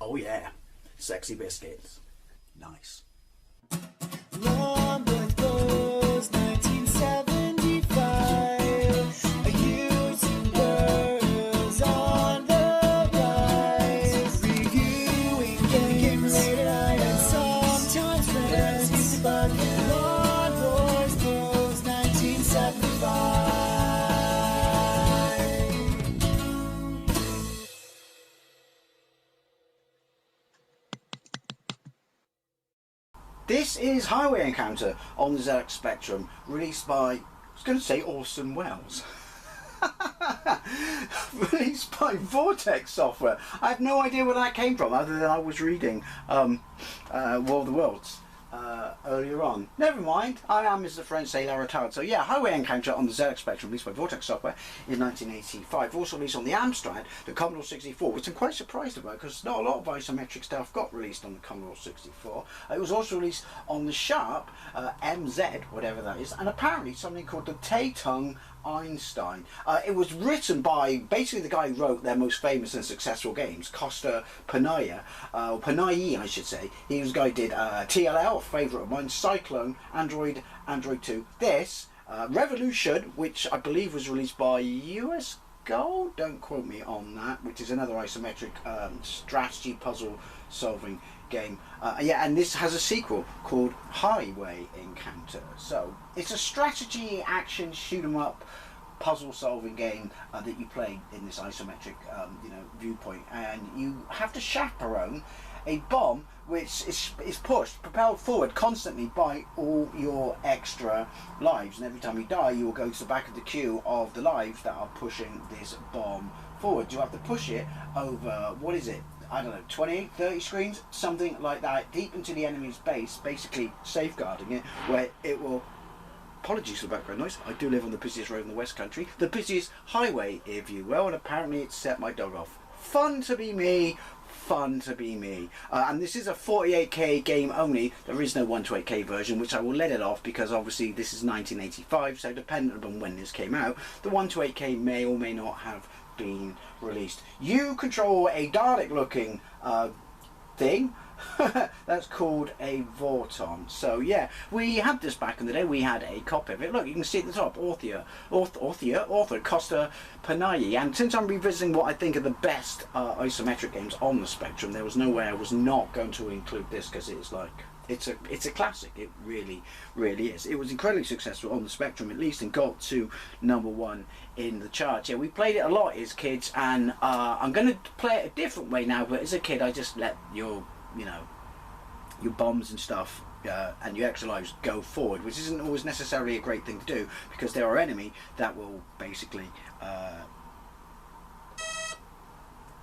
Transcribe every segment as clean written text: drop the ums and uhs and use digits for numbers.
Oh yeah, sexy biscuits. Nice. Long Boys Blues, 1975. YouTubers on the rise, reviewing games late at night and sometimes friends. But Long Boys Blues, 1975. This is Highway Encounter on the ZX Spectrum, released by, I was going to say Orson Welles. Released by Vortex Software. I have no idea where that came from, other than I was reading War of the Worlds earlier on. Never mind, I am Mr. French Sailor Retard. So yeah, Highway Encounter on the ZX Spectrum, released by Vortex Software in 1985. Also released on the Amstrad, the Commodore 64, which I'm quite surprised about because not a lot of isometric stuff got released on the Commodore 64. It was also released on the Sharp MZ, whatever that is, and apparently something called the Taitung Einstein. It was written by basically the guy who wrote their most famous and successful games, Costa Panaya, or Panayi I should say. He was the guy who did TLL, a favourite of mine, Cyclone, Android 2. This, Revolution, which I believe was released by US Gold, don't quote me on that, which is another isometric strategy puzzle solving game. Yeah, and this has a sequel called Highway Encounter. So it's a strategy action shoot 'em up puzzle solving game that you play in this isometric viewpoint, and you have to chaperone a bomb which is propelled forward constantly by all your extra lives, and every time you die you will go to the back of the queue of the lives that are pushing this bomb forward. You have to push it over, what is it, I don't know, 28, 30 screens, something like that, deep into the enemy's base, basically safeguarding it, where it will, apologies for the background noise, I do live on the busiest road in the West Country, the busiest highway, if you will, and apparently it set my dog off. Fun to be me, fun to be me. And this is a 48k game only. There is no 128k version, which I will let it off because obviously this is 1985, so dependent on when this came out, the 128k may or may not have been released. You control a Dalek looking thing that's called a Vorton. So yeah, we had this back in the day. We had a copy of it. Look, you can see at the top, author Costa Panayi. And since I'm revisiting what I think are the best isometric games on the Spectrum, there was no way I was not going to include this, because it's like, it's a classic. It really is. It was incredibly successful on the Spectrum, at least, and got to #1 in the charts. Yeah, we played it a lot as kids, and I'm going to play it a different way now, but as a kid I just let your bombs and stuff and your extra lives go forward, which isn't always necessarily a great thing to do, because there are enemy that will basically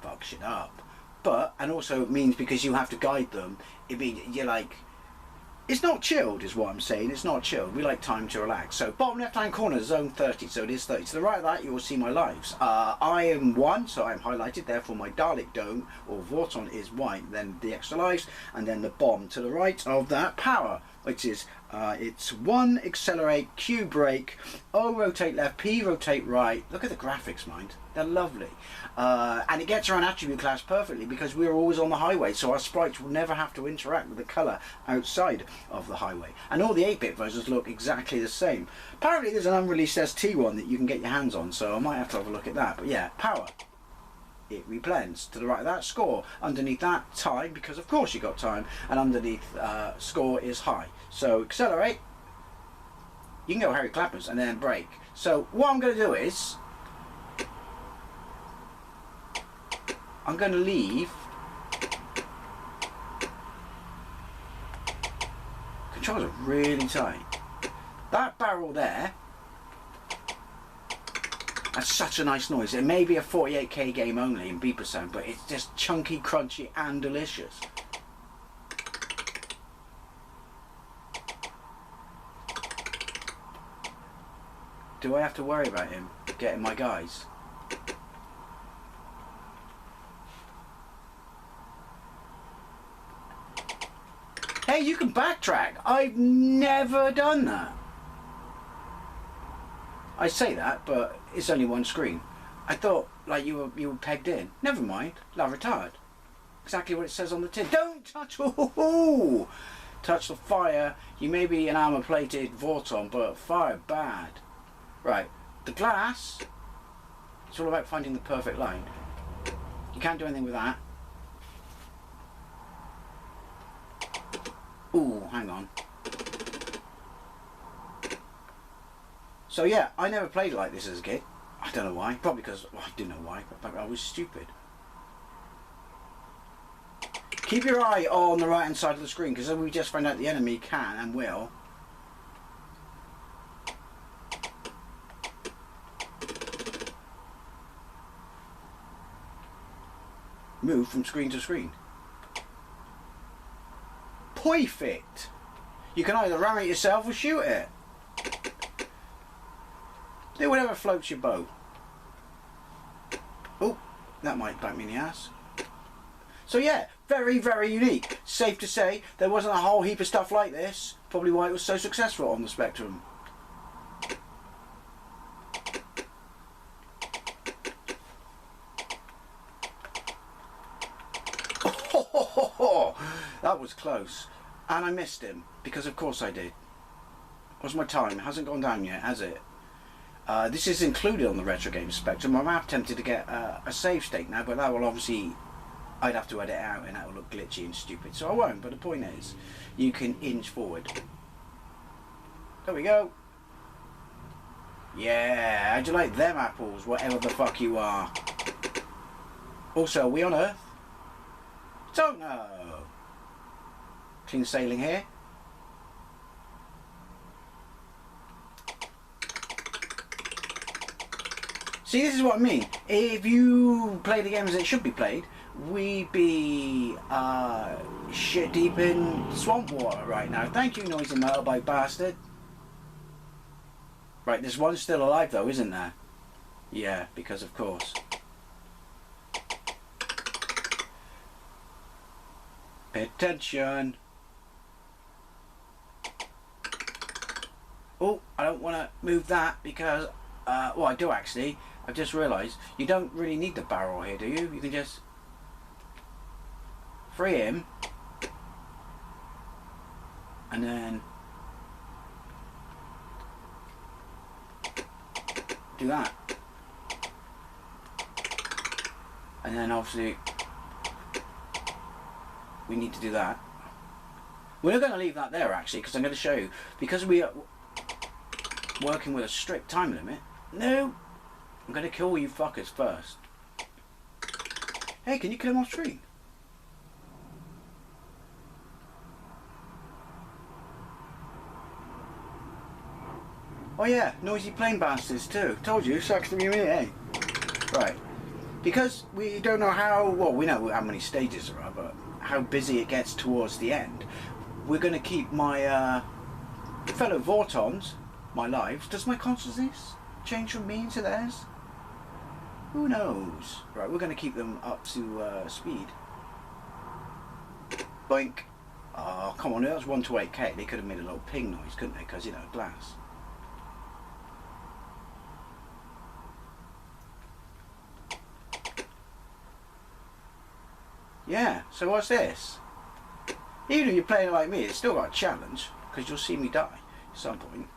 fuck shit up. But, and also it means because you have to guide them, it means you're like, it's not chilled is what I'm saying, it's not chilled. We like time to relax. So bottom left hand corner, zone 30, so it is 30. To the right of that you will see my lives. I am 1, so I'm highlighted, therefore my Dalek dome or Vorton is white, then the extra lives, and then the bomb. To the right of that, power, which is it's 1 accelerate, Q brake, O rotate left, P rotate right. Look at the graphics, mind, they're lovely. And it gets around attribute class perfectly because we're always on the highway, so our sprites will never have to interact with the colour outside of the highway. And all the 8-bit versions look exactly the same. Apparently there's an unreleased ST one that you can get your hands on, so I might have to have a look at that. But yeah, power, it reblends. To the right of that, score. Underneath that, time, because of course you got time, and underneath score is high. So accelerate, you can go Harry Clappers, and then brake. So what I'm going to do is, I'm going to leave controls are really tight. That barrel there, that's such a nice noise. It may be a 48k game only in beeper sound, but it's just chunky, crunchy and delicious. Do I have to worry about him getting my guys? Hey, you can backtrack. I've never done that. I say that, but it's only one screen. I thought like you were pegged in. Never mind, la retard. exactly what it says on the tin. Don't touch. Ooh, touch the fire. You may be an armor-plated Vorton, but fire bad. Right, the glass. It's all about finding the perfect line. You can't do anything with that. Ooh, hang on. So yeah, I never played like this as a kid. I don't know why. Probably because, well, I do know why, but I was stupid. Keep your eye on the right hand side of the screen, because we just found out the enemy can and will move from screen to screen. Perfect! You can either ram it yourself or shoot it. Do whatever floats your boat. Oh, that might bite me in the ass. So yeah, very, very unique. Safe to say, there wasn't a whole heap of stuff like this. Probably why it was so successful on the Spectrum. That was close. And I missed him, because of course I did. What's my time? It hasn't gone down yet, has it? This is included on the Retro Games Spectrum. I'm half tempted to get a save state now, but that will obviously, I'd have to edit it out and that will look glitchy and stupid, so I won't. But the point is, you can inch forward. There we go. Yeah, how'd you like them apples, whatever the fuck you are? Also, are we on Earth? Don't know. Clean sailing here. See, this is what I mean. If you play the game as it should be played, we'd be shit deep in swamp water right now. Thank you, noisy motorbike bastard. Right, there's one still alive though, isn't there? Yeah, because of course. Pay attention. Oh, I don't want to move that because, well, I do actually. I've just realised you don't really need the barrel here, do you? You can just free him and then do that. And then obviously we need to do that. We're going to leave that there actually, because I'm going to show you, because we are working with a strict time limit. No, I'm going to kill you fuckers first. Hey, can you kill him off screen? Oh yeah, noisy plane bastards too. Told you, sucks to be me, eh? Right. Because we don't know how, well, we know how many stages there are, but how busy it gets towards the end, we're going to keep my fellow Vortons, my lives. Does my consciousness change from me to theirs? Who knows? Right, we're going to keep them up to speed. Boink. Oh, come on, that was 1 to 8k. They could have made a little ping noise, couldn't they? Because, you know, glass. Yeah, so what's this? Even if you're playing like me, it's still got a challenge, because you'll see me die at some point.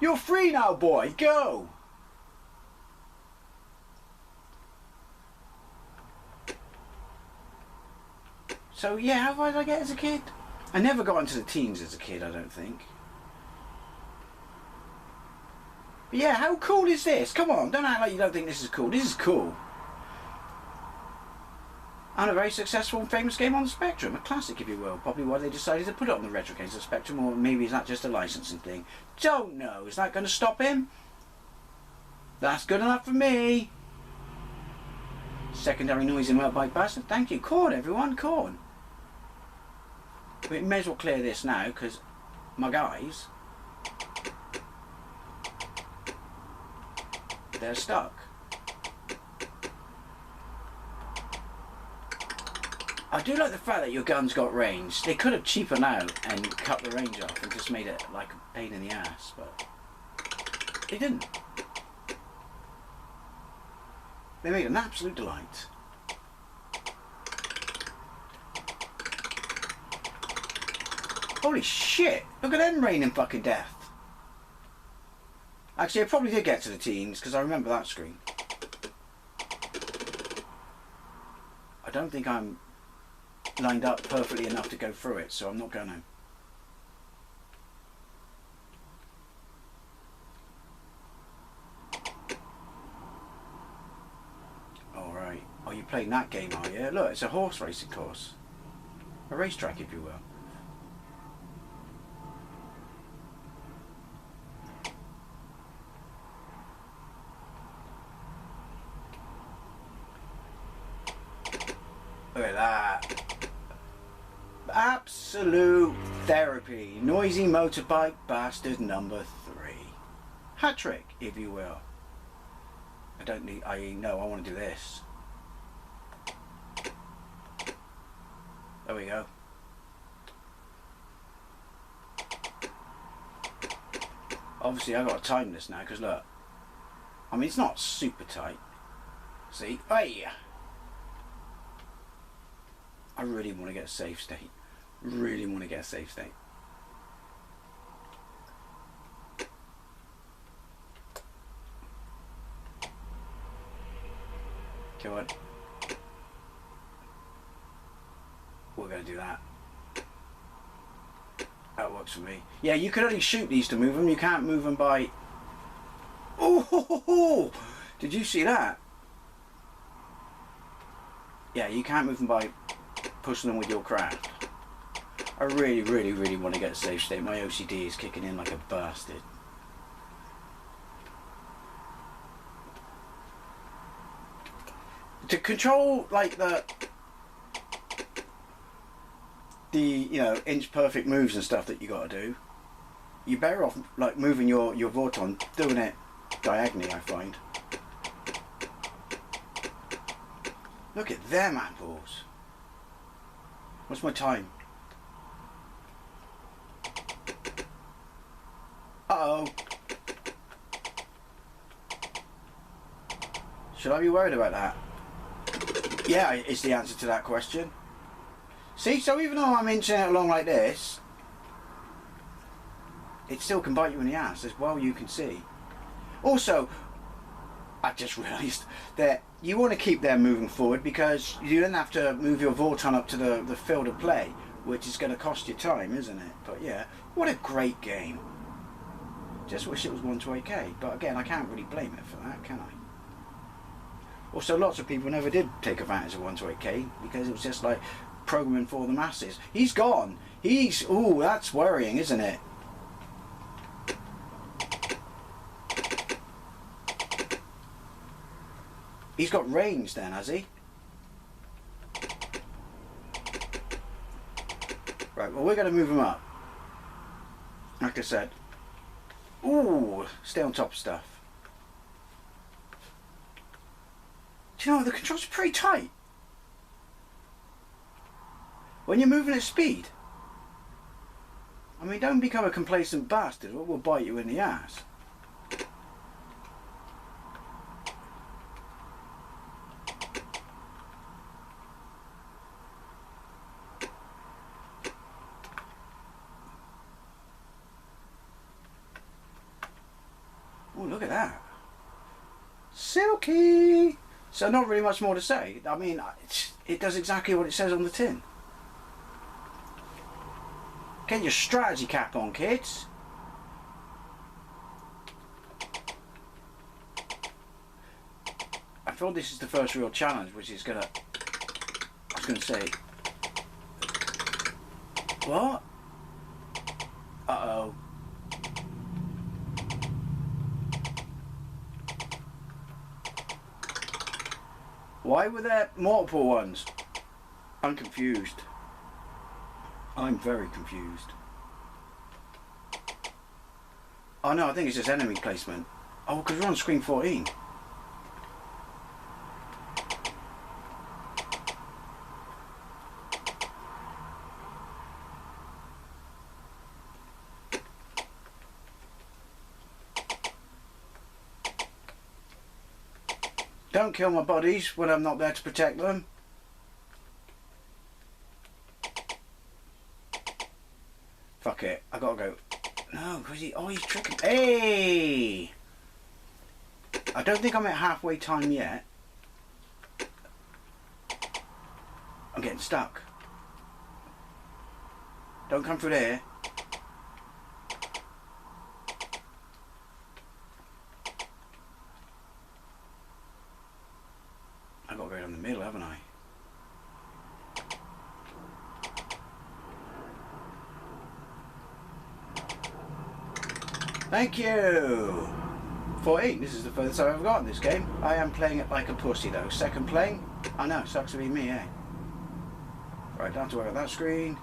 You're free now, boy, go! So yeah, how far did I get as a kid? I never got into the teens as a kid, I don't think. But yeah, how cool is this? Come on, don't act like you don't think this is cool. This is cool. And a very successful and famous game on the Spectrum. A classic, if you will. Probably why they decided to put it on the Retro Games of Spectrum, or maybe is that just a licensing thing? Don't know. Is that going to stop him? That's good enough for me. Secondary noisy motorbike bastard. Thank you. Corn, everyone. Corn. We may as well clear this now, because my guys, they're stuck. I do like the fact that your gun's got range. They could have cheapened out and cut the range off and just made it like a pain in the ass, but they didn't. They made an absolute delight. Holy shit! Look at them raining fucking death. Actually, I probably did get to the teens because I remember that screen. I don't think I'm lined up perfectly enough to go through it, so I'm not going to. Alright. Oh, you're playing that game, are you? Look, it's a horse racing course. A racetrack, if you will. Look at that. Absolute therapy. Noisy motorbike bastard number 3. Hat trick, if you will. I want to do this. There we go. Obviously I've got to time this now because look. I mean, it's not super tight. See? Hey! I really want to get a safe state. Really want to get a safe state. Come on. We're going to do that. That works for me. Yeah, you can only shoot these to move them. You can't move them by... Oh! Did you see that? Yeah, you can't move them by pushing them with your craft. I really, really, really want to get a safe state. My OCD is kicking in like a bastard. To control like the inch perfect moves and stuff that you got to do, you're better off like moving your Vorton, doing it diagonally, I find. Look at them apples. What's my time? Uh-oh. Should I be worried about that? Yeah, is the answer to that question. See, so even though I'm inching it along like this, it still can bite you in the ass, as well you can see. Also, I just realised that you want to keep them moving forward because you don't have to move your Vorton up to the field of play, which is going to cost you time, isn't it? But yeah, what a great game. Just wish it was 128K, but again, I can't really blame it for that, can I? Also, lots of people never did take advantage of 128K because it was just like programming for the masses. He's gone. Ooh, that's worrying, isn't it? He's got range then, has he? Right, well, we're going to move him up. Like I said. Ooh, stay on top of stuff. Do you know what? The controls are pretty tight. When you're moving at speed. I mean, don't become a complacent bastard or it will bite you in the ass. Oh, look at that. Silky! So not really much more to say. I mean, it does exactly what it says on the tin. Get your strategy cap on, kids. I feel this is the first real challenge, which is gonna... I was gonna say... What? Uh-oh. Why were there multiple ones? I'm confused. I'm very confused. Oh no, I think it's just enemy placement. Oh, because we're on screen 14. Don't kill my buddies when I'm not there to protect them. Fuck it, I gotta go. No, because he's tricking. Hey! I don't think I'm at halfway time yet. I'm getting stuck. Don't come through there. I've got to go down the middle, haven't I? Thank you! 14, this is the furthest I've ever got in this game. I am playing it like a pussy though. Second playing? I know, sucks to be me, eh? Right, don't have to worry about that screen.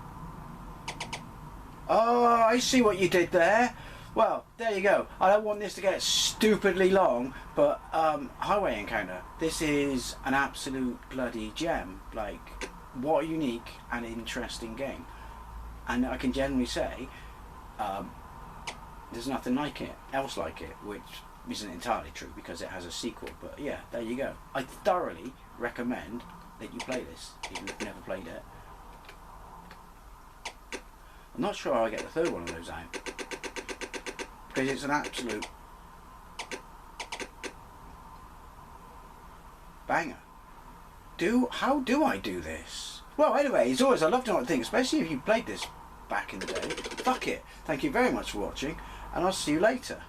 Oh, I see what you did there. Well, there you go. I don't want this to get stupidly long, but Highway Encounter. This is an absolute bloody gem. Like, what a unique and interesting game. And I can generally say, there's nothing like it, else like it, which isn't entirely true because it has a sequel. But yeah, there you go. I thoroughly recommend that you play this, even if you've never played it. I'm not sure how I get the third one of those out, because it's an absolute banger. How do I do this? Well, anyway, as always, I love to know what to think, especially if you played this back in the day. Fuck it. Thank you very much for watching, and I'll see you later.